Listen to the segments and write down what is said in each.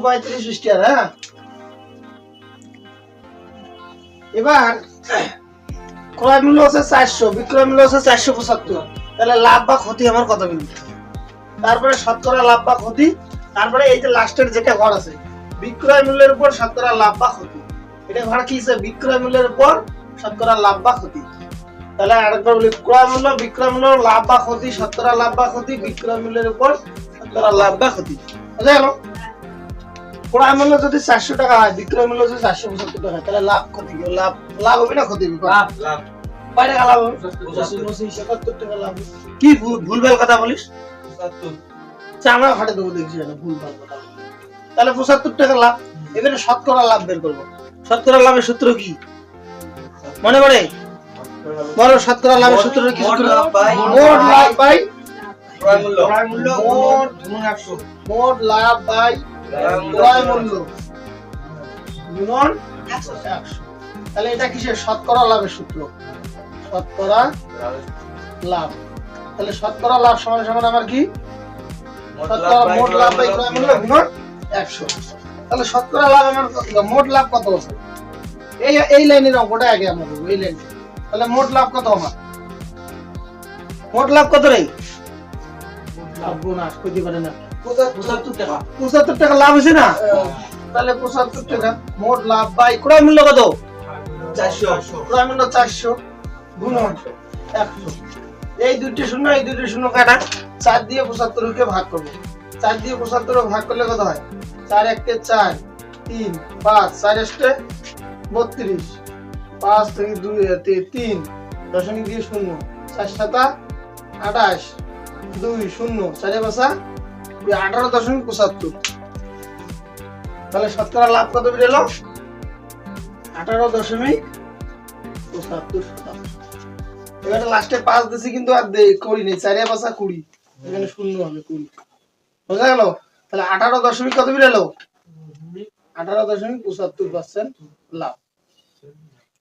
35 star. হ্যাঁ, এবার ক্রয় মূল্য হচ্ছে 400, বিক্রয় মূল্য হচ্ছে 475। তাহলে লাভ বা ক্ষতি আমার কত মিলবে? তারপরে শতকরা লাভ বা ক্ষতি, তারপরে এই যে লাস্টের যেটা ঘর আছে বিক্রয় মূল্যের উপর শতকরা লাভ বা ক্ষতি, এটা ঘর কি আছে? বিক্রয় মূল্যের উপর শতকরা লাভ বা ক্ষতি। তাহলে আরেকবার বলি, ক্রয় মূল্য, বিক্রয় মূল্য, লাভ বা ক্ষতি, শতকরা লাভ বা ক্ষতি, বিক্রয় মূল্যের উপর শতকরা লাভ বা ক্ষতি। বুঝা গেল? ক্রয় মূল্য যদি 400 টাকা হয়, বিক্রয় মূল্য যদি 475 টাকা হয়, তাহলে লাভ ক্ষতি কি? লাভ লাভ হবে না ক্ষতি হবে? লাভ লাভ কয় টাকা লাভ হবে? 75 টাকা লাভ। কি ভুলভাল কথা বলিস? 75 আচ্ছা, আমরা হাটে দেবো দেখছি না ভুলভাল কথা। তাহলে 75 টাকা লাভ। এবারে শতকরা লাভ বের করবো। শতকরা লাভের সূত্র কি মনে পড়ে? বলো, শতকরা লাভের সূত্রটা কি? মোট লাভ বাই মোট লাভ বাই ক্রয় মূল্য মোট গুণন 100 মোট লাভ বাই ক্রয় মূল্য গুণন 100। তাহলে এটা কিসের? শতকরা লাভের সূত্র। শতকরা লাভ। তাহলে শতকরা লাভ সমান সমান আমার কি? শতকরা মোট লাভ বাই ক্রয় মূল্য গুণন 100। তাহলে শতকরা লাভ আমার কত? মোট লাভ কত আছে? এই লাইনের অঙ্কটা আগে আমরা করব, এই লাইন। তাহলে মোট লাভ কত আমার? মোট লাভ কত রে? লাভ বোনাস কইতে পারে না। 75 টাকা 75 টাকা লাভ হইছে না? তাহলে 75 টাকা মোট লাভ বাই ক্রয় মূল্য কত? 400 ক্রয় মূল্য 400 গুণন 100। এই দুইটি শূন্য, এই দুইটি শূন্য কাটা, 4 দিয়ে 75 কে ভাগ করব। 4 দিয়ে 75 ভাগ করলে কত হয়? 4 1 4, 3 5, 4 8 32, 5 থেকে 2 3 দশমিক দিয়ে শূন্য, 4 7 28, 2 0, 4 5 18.75। তাহলে শতকরা লাভ কত বেরোলো? 18.75 শতাংশ। এবারে লাস্টে 5 দিছি কিন্তু আর করি নাই, 4 5 20, এখানে শূন্য হবে 20। বুঝা গেল? তাহলে 18 দশমিক কত বেরোলো? 18.75% লাভ।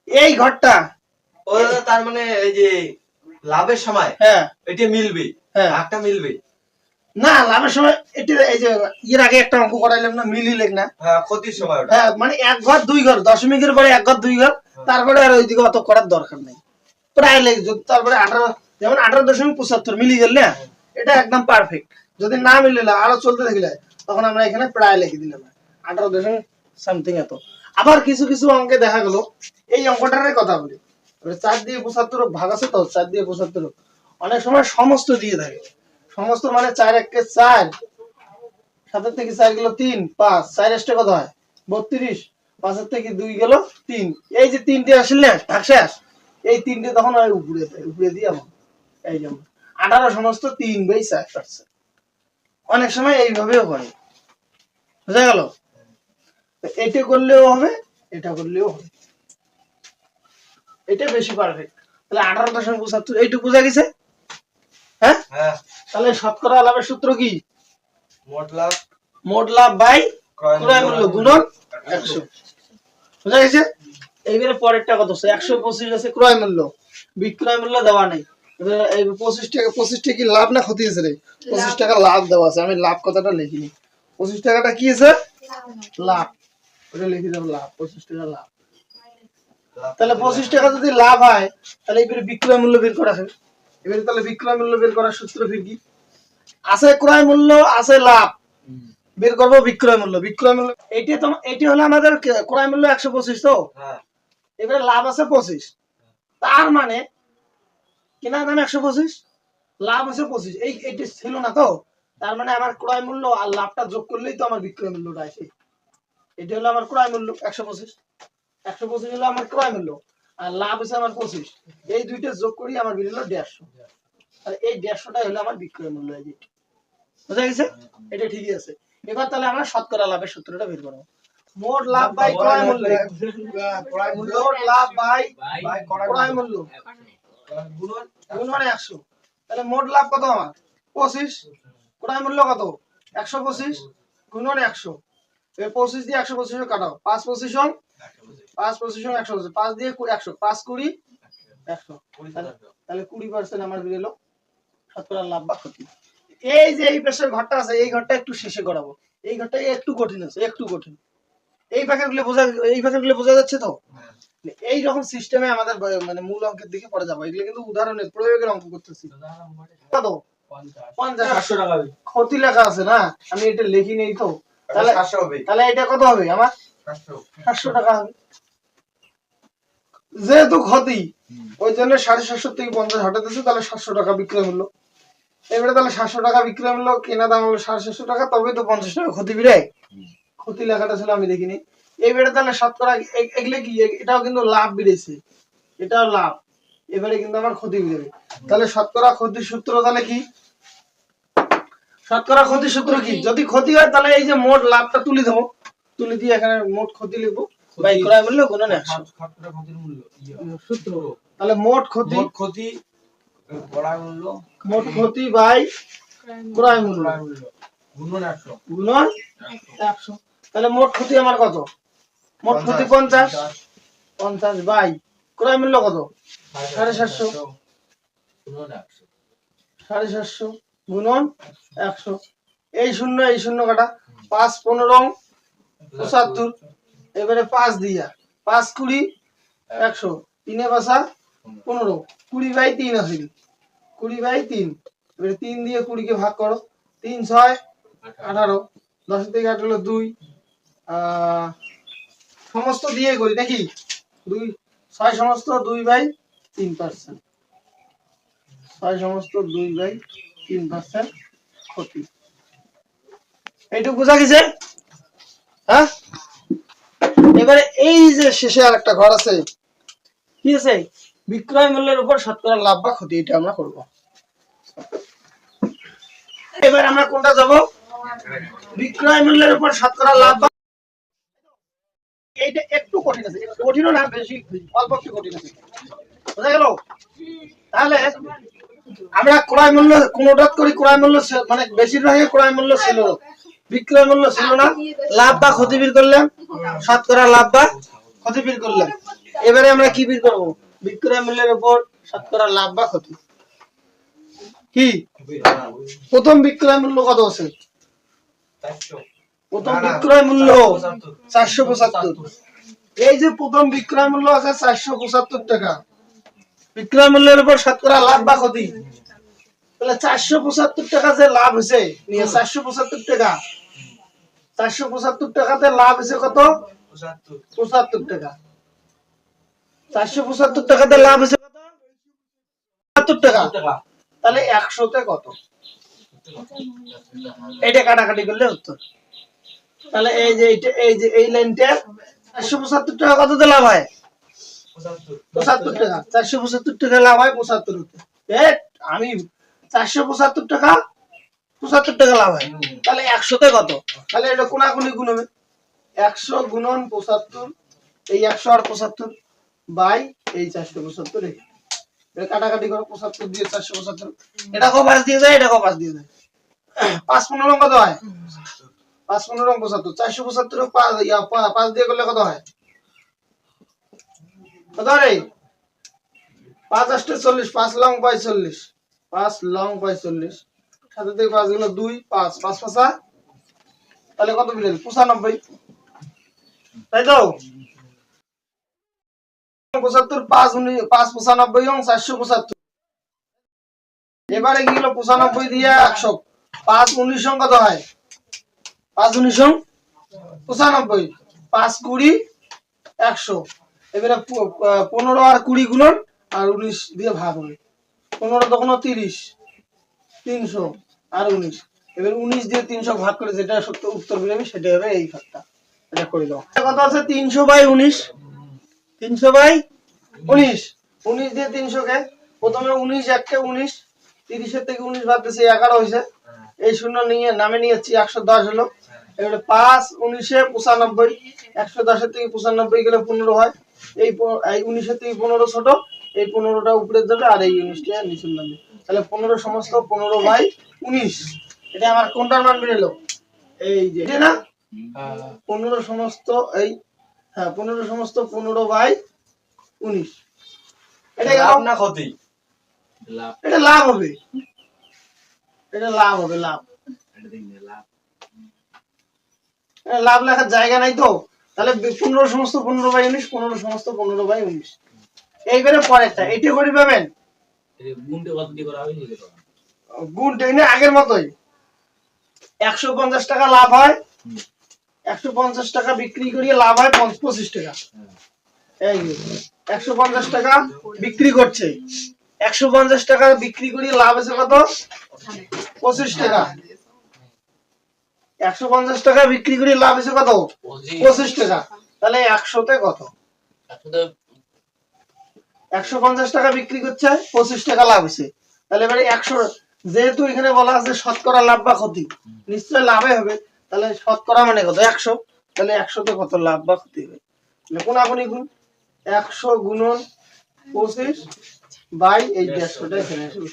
এই ঘরটা ও দাদা, তার মানে এই যে লাভের সময় হ্যাঁ এটা মিলবে, হ্যাঁ একটা মিলবে না, লাভের সময় এটা এই যে এর আগে একটা অঙ্ক করাইলাম না, মিলিলেন না? হ্যাঁ, ক্ষতির সময় ওটা। হ্যাঁ, মানে এক ঘর দুই ঘর, দশমিকের পরে এক ঘর দুই ঘর, তারপরে আর ওইদিকে অত করার দরকার নেই, প্রায় লেগে তারপরে 18, যেমন 18.75 মিলি গেল না, এটা একদম পারফেক্ট। যদি না মিললে আরো চলতে থাকলে তখন আমরা এখানে প্রায় লিখে দিলাম 18 এত। আবার কিছু কিছু অঙ্কে দেখা গেল, এই অঙ্কটার কথা বলি, 4 দিয়ে 75 ভাগ আছে তো, 4 দিয়ে 75 অনেক সময় সমস্ত দিয়ে থাকে। সমস্ত মানে 4 1 4, 7 থেকে 4 গেল 3 5, 4 এসে কত হয়? 32, 5 থেকে 2 গেল 3। এই যে তিনটে আসলে ভাগশেষ, এই তিনটে তখন আর উপরে দিয়ে আমার এই যেমন 18 সমস্ত 3/4। অনেক সময় এইভাবেও হয়। বুঝা গেল? এটা করলেও হবে, এটা করলেও হবে, এটা বেশি পারফেক্ট। তাহলে 18.75 এইটুকু বোঝা গেছে? হ্যাঁ, হ্যাঁ, তাহলে শতকরা লাভের সূত্র কি? মোট লাভ মোট লাভ বাই ক্রয় ক্রয় মূল্য গুণন 100। বুঝা গেছে? এইবারে পরেরটা কত আছে? 125 আছে ক্রয় মূল্য, বিক্রয় মূল্য দেওয়া নেই। এবারে এই 25 টাকা, 25 টাকা কি লাভ না ক্ষতি আছে রে? 25 টাকা লাভ দেওয়া আছে, আমি লাভ কথাটা লিখিনি। 25 টাকাটা কি আছে? লাভ। ওটা লিখে দেব লাভ, 25 টাকা লাভ। তাহলে 25 টাকা যদি লাভ হয়, তাহলে এবারে বিক্রয় মূল্য বের করা হবে। এবারে তাহলে বিক্রয় মূল্য বের করার সূত্র ফির কি? আছে ক্রয় মূল্য, আছে লাভ, বের করব বিক্রয় মূল্য। বিক্রয় মূল্য এটি হলো আমাদের ক্রয় মূল্য 125 তো, হ্যাঁ, এবারে লাভ আছে 25, তার মানে কেনার দাম 125, লাভ আছে 25, এটি ছিল না তো, তার মানে আমার ক্রয় মূল্য আর লাভটা যোগ করলেই তো আমার বিক্রয় মূল্যটা আসে। এটি হলো আমার ক্রয় মূল্য 125, 125 হলো আমার ক্রয় মূল্য, আর লাভ হচ্ছে আমার 25, এই দুইটা যোগ করি আমার বের হলো 150। আর এই 150টাই হলো আমার বিক্রয় মূল্য। এই যেটি বুঝা গেছে? এটা ঠিকই আছে। এবার তাহলে আমরা শতকরা লাভের সূত্রটা বের করব। মোট লাভ বাই ক্রয় মূল্য, মোট লাভ বাই ক্রয় মূল্য গুণন 100। তাহলে মোট লাভ কত আমার? 25, ক্রয় মূল্য কত? 125 গুণন 100। এই 25 দিয়ে 125 কাটাও, 5 25 100, 5 দিয়ে 100, 5 20 100। তাহলে 20% আমার বের হলো শতকরা লাভ বা ক্ষতি। এই যে এই পাশের ঘরটা আছে, এই ঘরটা একটু শেষে করাবো। এই ঘরটা একটু কঠিন আছে, একটু কঠিন। এই ব্যাখ্যাগুলো বোঝা যাচ্ছে তো? এই রকম সিস্টেমে আমাদের মানে মূল অঙ্কের দিকে পড়ে যাবো। এগুলো কিন্তু উদাহরণের প্রয়োগের অঙ্ক করতেছি। কত? 50। 700 টাকা হবে। ক্ষতি লেখা আছে না, আমি এটা লিখি নেই তো। তাহলে 700 হবে। তাহলে এটা কত হবে আমার? 700 700 টাকা হবে। যেহেতু ক্ষতি, ওই জন্য 750 থেকে 50 হটাতেছে, তাহলে 700 টাকা বিক্রয় মূল্য। এবারে তাহলে 700 টাকা বিক্রয় মূল্য, কেনা দাম হলো 750 টাকা, তবেই তো 50 টাকা ক্ষতি বিরায়। ক্ষতি লেখাটা ছিল আমি দেখিনি। এবারে তাহলে শতকরা এগুলো কি, এটাও কিন্তু লাভ বেড়েছে, এটাও লাভ। এবারে কিন্তু আমার ক্ষতি বেড়ে, তাহলে শতকরা ক্ষতির সূত্র তাহলে কি? শতকরা ক্ষতির সূত্র কি? যদি ক্ষতি হয় তাহলে এই যে মোট লাভটা তুলে দেবো, তুলে দিয়ে এখানে মোট ক্ষতি লিখবো বাই ক্রয় মূল্য গুণন 100। শতকরা ক্ষতির মূল্য সূত্র তাহলে মোট ক্ষতি ক্রয় মূল্য মোট ক্ষতি বাই ক্রয় মূল্য গুণন 100 গুণন 100। তাহলে মোট ক্ষতি আমার কত? মোট ক্ষতি 50। 50 বাই ক্রয় মূল্য কত? 750 গুণন 100 750 গুণন 100। এই শূন্য কাটা, 5 15 75। এবারে 5 দিয়া 5 20 100, 3 এ বাসা 15, 20 বাই 3 আছে, 20 বাই 3। এবারে 3 দিয়ে 20 কে ভাগ করো, 3 6 18, 10 থেকে 8 হলো 2। সমস্ত দিয়ে করি নাকি? 2 6 সমস্ত 2 বাই 3%, 6 সমস্ত 2 বাই 3% ক্ষতি। এইটুকু বোঝা গেছে? হ্যাঁ, এবারে এই যে শেষে আরেকটা ঘর আছে, কি আছে? বিক্রয় মূল্যের উপর শতকরা লাভ বা ক্ষতি, এটা আমরা করব। এবার আমরা কোনটা যাব? বিক্রয় মূল্যের উপর শতকরা লাভ বা, এইটা একটু কঠিন আছে, কঠিনও না বেশি, অল্প একটু কঠিন আছে, বুঝা গেল? তাহলে আমরা ক্রয় মূল্য কোনটা করি? ক্রয় মূল্য মানে বেশিরভাগই ক্রয় মূল্য ছিল, বিক্রয় মূল্য ছিল না। লাভ বা ক্ষতি বের করলাম, শতকরা লাভ বা ক্ষতি বের করলাম। এবারে আমরা কি বের করব? বিক্রয় মূল্যের উপর শতকরা লাভ বা ক্ষতি। কি প্রথম বিক্রয় মূল্য কত আছে? 400। প্রথম বিক্রয় মূল্য 475। এই যে প্রথম বিক্রয় মূল্য আছে 475 টাকা, বিক্রয় মূল্যের উপর শতকরা লাভ বা ক্ষতি, তাহলে 475 টাকা যে লাভ হয়েছে, নিয়ে 475 টাকা, 475 টাকাতে লাভ হয়েছে কত? 75 টাকা। 475 টাকাতে লাভ হয়েছে কত? 75 টাকা। তাহলে 100 তে কত? এটা কাটাকাটি করলে উত্তর। তাহলে এই যে এই লাইনটা 475 টাকা কততে লাভ হয়? 75 টাকা। 475 টাকা লাভ হয় 75 তে। আমি 475 টাকা 75 টাকা লাভ হয়, তাহলে 100 তে কত? তাহলে এটা কোনাকুনি গুণ হবে, 100 গুণন 75, এই 100 আর 75 বাই এই 475। এটা কাটাকাটি করো, 75 দিয়ে 475, এটা কো 5 দিয়ে যায়, এটা কো 5 দিয়ে যায়, 5 15 কত হয়? 5 15 75, 475 5 দিয়ে করলে কত হয়? কত রে? 5 8 40, 5 লং 45, 5 লং 45, সাথে থেকে 5 গুলো 2 5 5 5, তাহলে কত বিলেন? 95, তাই তো? 75 5 5 95 এবং 475। এবারে কি হলো? 95 দিয়ে 100, 5 19 কত হয়? 5 19 95, 5 20 100। এবারে 15 আর 20 গুণন আর 19 দিয়ে ভাগ হবে, 15 তখন 30, 300 আর 19। এবার 19 দিয়ে 300 ভাগ করে যেটা সত্য উত্তর বেরোবে সেটা হবে এই ভাগটা। এটা করে দাও। কত আছে? 300 বাই 19, 300 বাই 19, 19 দিয়ে 300 কে প্রথমে 19 একটা 19, 30 এর থেকে 19 বাদ দিয়েছি 11 হইছে, এই শূন্য নিয়ে নামে নিয়েছি 110 হলো। এবারে 5 19 এ 95, 110 এর থেকে 95 গেলে 15 হয়, এই 19 এর থেকে 15 ছোট, এই 15টা উপরে যাবে আর এই 19টা নিচে নামবে, তাহলে 15 সমস্ত 15 বাই 19। এটা আমার কোনটার মান বেরোলো? এই যে এটা না, 15 সমস্ত এই, হ্যাঁ 15 সমস্ত 15 বাই 19। এটা লাভ না ক্ষতি? লাভ। এটা লাভ হবে, এটা লাভ হবে, লাভ। এটা দেখলে লাভ লাভ লেখার জায়গা নাই তো, তাহলে 15 সমস্ত 15/19, 15 সমস্ত 15/19। এইবারে পরেরটা এটা করে পাবেন গুণটা কত দিয়ে করা হবে নিজে করা। গুণটা না আগের মতোই 150 টাকা লাভ হয়, 150 টাকা বিক্রি করিয়ে লাভ হয় 25 টাকা। এই যে 150 টাকা বিক্রি করছে, 150 টাকা বিক্রি করিয়ে লাভ আছে কত? 25 টাকা। 150 টাকা বিক্রি করে লাভ আছে কত? 25 টাকা। তাহলে 100 তে কত? 150 টাকা বিক্রি করছে, 25 টাকা লাভ আছে। তাহলে এবারে 100, যেহেতু এখানে বলা আছে শতকরা লাভ বা ক্ষতি, নিশ্চয় লাভে হবে। তাহলে শতকরা মানে কত? 100। তাহলে 100 তে কত লাভ বা ক্ষতি হবে? তাহলে কোনাকুনি গুণ 100 গুণন 25 বাই এই 150 টা এখানে আসবে।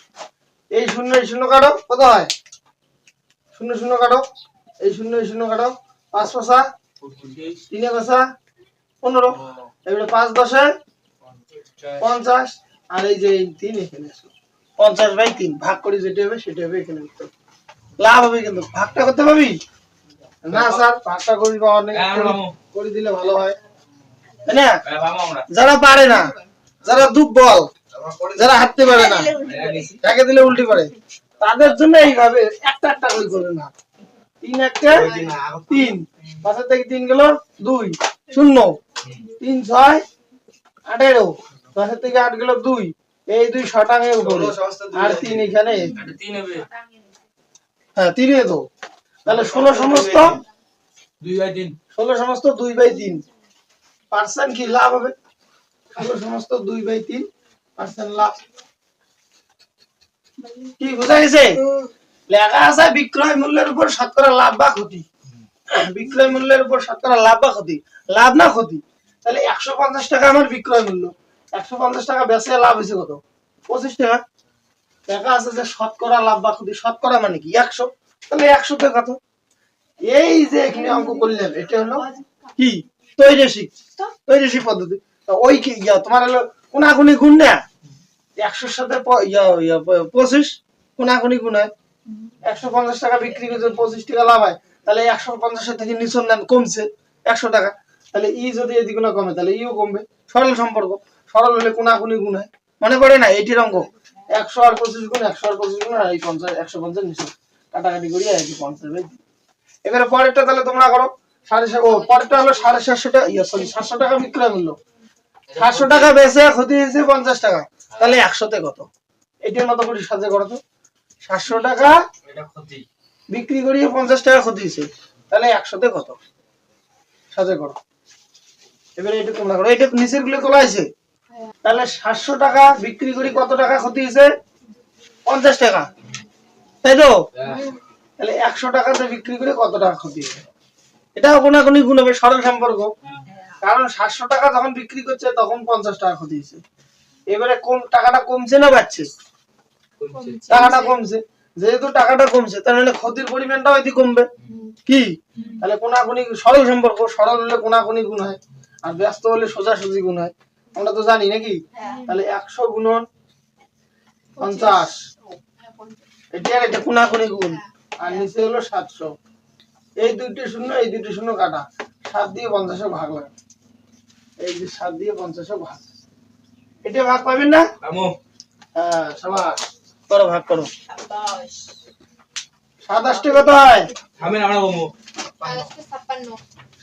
এই শূন্য কাটো, কত হয়? শূন্য শূন্য কাটো, এই শূন্য কাটো, 5 5 3 5 15, এবারে 5 10 50, আর এই যে 3 এখানে আসলো 50/3 ভাগ করি, যেটা হবে সেটা হবে এখানে উত্তর। লাভ হবে, কিন্তু ভাগটা করতে পারবি না স্যার? ভাগটা করি পাওয়া নেই, করে দিলে ভালো হয়, তাই না? যারা পারে না, যারা দুর্বল, যারা হাঁটতে পারে না, তাকে দিলে উল্টি পারে, তাদের জন্য এইভাবে একটা একটা করে করবে না। 3 একটা 3, 5 থেকে 3 গেল 2 0, 3 6 18, 10 থেকে 8 গেল 2, এই 2 শতাংশের উপরে, আর 3 এখানে, হ্যাঁ 3 এ তো, তাহলে 16 সমস্ত 2/3, 16 সমস্ত 2/3 পার্সেন্ট কি লাভ হবে? 16 সমস্ত 2/3% লাভ। কি বুঝা গেছে? লেখা আছে বিক্রয় মূল্যের উপর শতকরা লাভ বা ক্ষতি। বিক্রয় মূল্যের উপর শতকরা লাভ বা ক্ষতি, লাভ না ক্ষতি? তাহলে 150 টাকা আমার বিক্রয় মূল্য, 150 টাকা বেচে লাভ হয়েছে কত? 25 টাকা। লেখা আছে যে শতকরা লাভ বা ক্ষতি, শতকরা মানে কি 100, তাহলে 100 তে কত? এই যে এখানে অঙ্ক করলেন, এটা হলো কি তৈরেশিক পদ্ধতি। তো ওই কি তোমার হলো কোনাকুনি গুণ না, 100 এর সাথে 25 কোনাকুনি গুণ হয়। 150 টাকা বিক্রি করে 25 টাকা লাভ হয়, তাহলে 150 থেকে নিচন নেন কমছে 100 টাকা, তাহলে ই যদি এদিকে না কমে তাহলে ইও কমবে। সরল সম্পর্ক, সরল হলে কোনাকুনি গুণ হয়, মনে পড়ে না? এইটির অঙ্ক 100 আর 25 গুণ, 100 আর 25 গুণ, আর এই 50 150 নিচন কাটাকাটি করি, আর এই 50। এবারে পরেরটা তাহলে তোমরা করো 750, পরেরটা হলো 750 টাকা, সরি 700 টাকা বিক্রয় মূল্য, 700 টাকা বেচে ক্ষতি হয়েছে 50 টাকা, তাহলে 100 তে কত? এটার মতো করে সাজে করো তো। 700 টাকা এটা ক্ষতি, বিক্রি করিয়ে 50 টাকা ক্ষতি হয়েছে, তাহলে 100 তে কত? সাজে করো। এবারে এটা তোমরা করো, এটা নিচের গুলো তোলা আছে। তাহলে 700 টাকা বিক্রি করি কত টাকা ক্ষতি হয়েছে? 50 টাকা, তাই তো? তাহলে 100 টাকাতে বিক্রি করে কত টাকা ক্ষতি হবে? এটাও কোনাকুনি গুণ হবে, সরল সম্পর্ক। কারণ 700 টাকা যখন বিক্রি করছে তখন 50 টাকা ক্ষতি হয়েছে। এবারে কম টাকাটা কমছে না বাড়ছে? টাকাটা কমছে, যেহেতু টাকাটা কমছে তার মানে ক্ষতির পরিমাণটাও এদিকে কমবে। কি? তাহলে কোনাকুনি সরল সম্পর্ক, সরল হলে কোনাকুনি গুণ হয়, আর ব্যস্ত হলে সোজাসুজি গুণ হয়, আমরা তো জানি নাকি? তাহলে 100 গুণন 50, এটা কোনাকুনি গুণ, আর নিচে হলো 700, এই দুইটি শূন্য এই দুইটি শূন্য কাটা, 7 দিয়ে 50 ভাগ লাগে, এই যে 7 দিয়ে 50 ভাগ, এটা ভাগ পাবেন না? হ্যাঁ সাবাস, করো ভাগ করো। 27 টা কত হয়? আমি আমরা বমু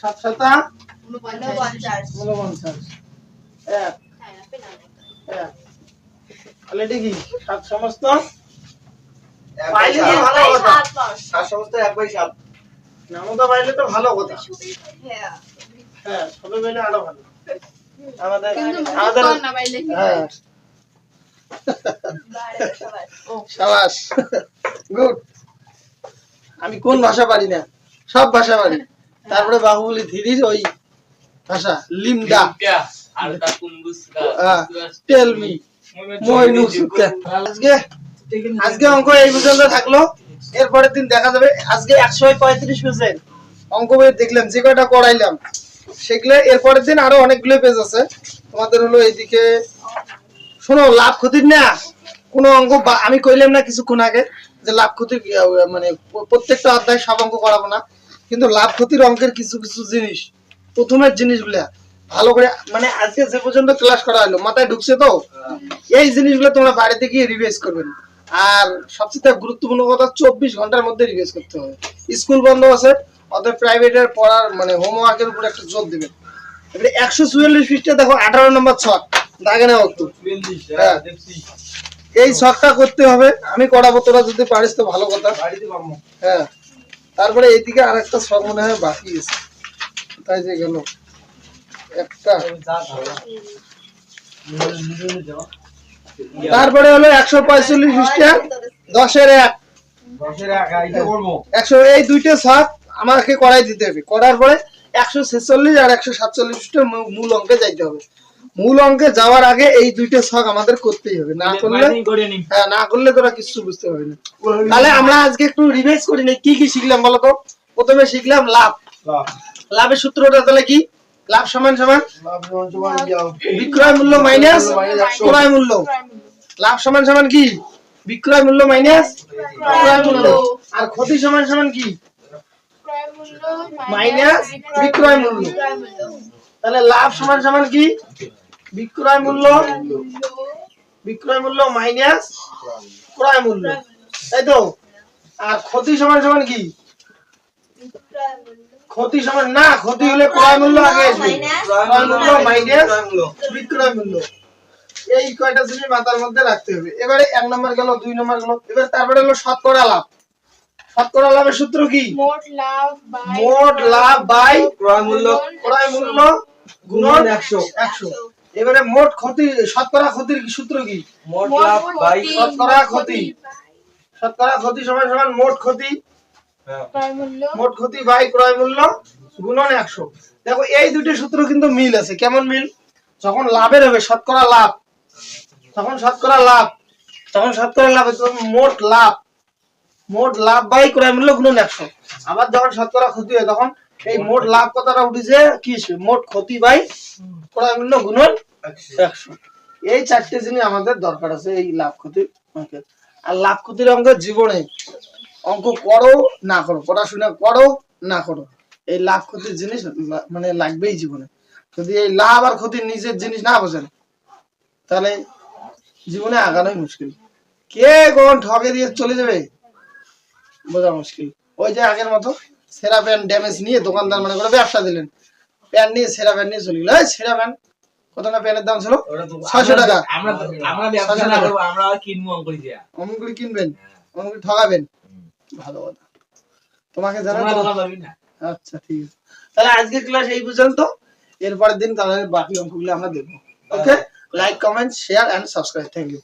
7 7 49, এক তাহলে এটা কি 7 সমস্ত পাইলে তো ভালো কথা, 7 সমস্ত 1/7, নামতা পাইলে তো ভালো কথা। হ্যাঁ সবে পাইলে আরো ভালো। আমাদের হ্যাঁ সাবাস, গুড। আমি কোন ভাষা পারি না? সব ভাষা পারি। তারপরে বাহুবলী 3 ওই ভাষা লিমডা, আর তা কুন্ডুসকা টেল মি মইনুসুকা। আজকে অঙ্ক এই পর্যন্ত থাকলো, এরপরের দিন দেখা যাবে। আজকে 135 পেজের অঙ্ক বই দেখলাম, যে কয়টা করাইলাম সেগুলো এরপরের দিন আরো অনেকগুলো পেজ আছে তোমাদের। হলো এইদিকে শোনো, লাভ ক্ষতির না কোন অঙ্ক আমি কইলাম না কিছুক্ষণ আগে যে লাভ ক্ষতির মানে প্রত্যেকটা অধ্যায় সব অঙ্ক করাবো না, কিন্তু লাভ ক্ষতির অঙ্কের কিছু কিছু জিনিস প্রথমের জিনিসগুলা ভালো করে মানে আজকে যে পর্যন্ত ক্লাস করা হলো মাথায় ঢুকছে তো, এই জিনিসগুলো তোমরা বাড়িতে গিয়ে রিভাইজ করবেন। আর সবচেয়ে গুরুত্বপূর্ণ কথা 24 ঘন্টার মধ্যে রিভাইজ করতে হবে। স্কুল বন্ধ আছে, অতএব প্রাইভেটের পড়ার মানে হোমওয়ার্কের উপর একটা জোর দিবেন। এবারে 144 পৃষ্ঠা দেখো 18 নম্বর ছক দাগে নাও একটু। হ্যাঁ, এই ছকটা করতে হবে, আমি করাবো, তোরা যদি পারিস তো ভালো কথা। হ্যাঁ, তারপরে এইদিকে আরেকটা ছক মনে হয় বাকি আছে, তাই যে গেল একটা। তারপরে হলো 145 পৃষ্ঠা 10-এর 1 100, এই দুইটা ছক আমাকে করাই দিতে হবে। করার পরে 146 আর 147 পৃষ্ঠা মূল অঙ্কে যাইতে হবে। মূল অঙ্কে যাওয়ার আগে এই দুইটা ছক আমাদের করতেই হবে, না করলে হ্যাঁ না করলে তোরা কিছু বুঝতে পারবি না। তাহলে আমরা আজকে একটু রিভাইজ করি না, কি কি শিখলাম বলো তো। প্রথমে শিখলাম লাভ। লাভের সূত্রটা তাহলে কি? লাভ সমান সমান বিক্রয় মূল্য মাইনাস ক্রয় মূল্য। লাভ সমান সমান কি? বিক্রয় মূল্য মাইনাস ক্রয় মূল্য। আর ক্ষতি সমান সমান কি? মাইনাস বিক্রয় মূল্য। তাহলে লাভ সমান সমান কি? বিক্রয় মূল্য মাইনাস ক্রয় মূল্য, তাই তো। আর ক্ষতি সমান সমান কি? ক্ষতি সমান না, ক্ষতি হলে ক্রয় মূল্য আগে আসবে, ক্রয় মূল্য মাইনাস বিক্রয় মূল্য। এই কয়টা জিনিস মাথার মধ্যে রাখতে হবে। এবারে 1 নম্বর গেল, 2 নম্বর গেল। এবার তারপরে হলো শতকরা লাভ। শতকরা লাভের সূত্র কি? মোট লাভ বাই ক্রয় মূল্য গুণন 100। এবারে মোট ক্ষতি, শতকরা ক্ষতির সূত্র কি? মোট লাভ বাই শতকরা ক্ষতি। শতকরা ক্ষতি সমান সমান মোট ক্ষতি বাই ক্রয় মূল্য গুণন 100। দেখো এই দুটি সূত্র কিন্তু মিল আছে। কেমন মিল? যখন লাভের হবে শতকরা লাভ, তখন শতকরা লাভ মোট লাভ বাই ক্রয় মূল্য গুণন 100। আবার যখন শতকরা ক্ষতি হয় তখন এই মোট লাভ কথাটা উঠেছে কি? মোট ক্ষতি বাই ক্রয় মূল্য গুণন 100। এই চারটে জিনিস আমাদের দরকার আছে এই লাভ ক্ষতির অঙ্কে। আর লাভ ক্ষতির অঙ্কের জীবনে অঙ্ক করো না করো, পড়াশোনা করো না করো, এই লাভ ক্ষতির জিনিস মানে লাগবেই জীবনে। যদি এই লাভ আর ক্ষতির নিজের জিনিস না বোঝেন তাহলে জীবনে আগানোই মুশকিল। কে কোন ঠকে দিয়ে চলে যাবে বোঝা মুশকিল। ওই যে আগের মতো সেরা প্যান্ট ড্যামেজ নিয়ে দোকানদার মনে করে ব্যবসা দিলেন, প্যান্ট নিয়ে সেরা প্যান্ট নিয়ে চলে গেল। সেরা প্যান্ট কত না প্যান্টের দাম ছিল 600 টাকা। আমরা কিনবো অঙ্করি দিয়া, অমন করে কিনবেন, অমন করে ঠকাবেন, ভালো কথা। তোমাকে জানাই। আচ্ছা ঠিক আছে, তাহলে আজকে ক্লাস এই পর্যন্ত। এরপরের দিন তাহলে বাকি অঙ্কগুলো আমরা দেখবো। Okay, like comment share and subscribe. Thank you.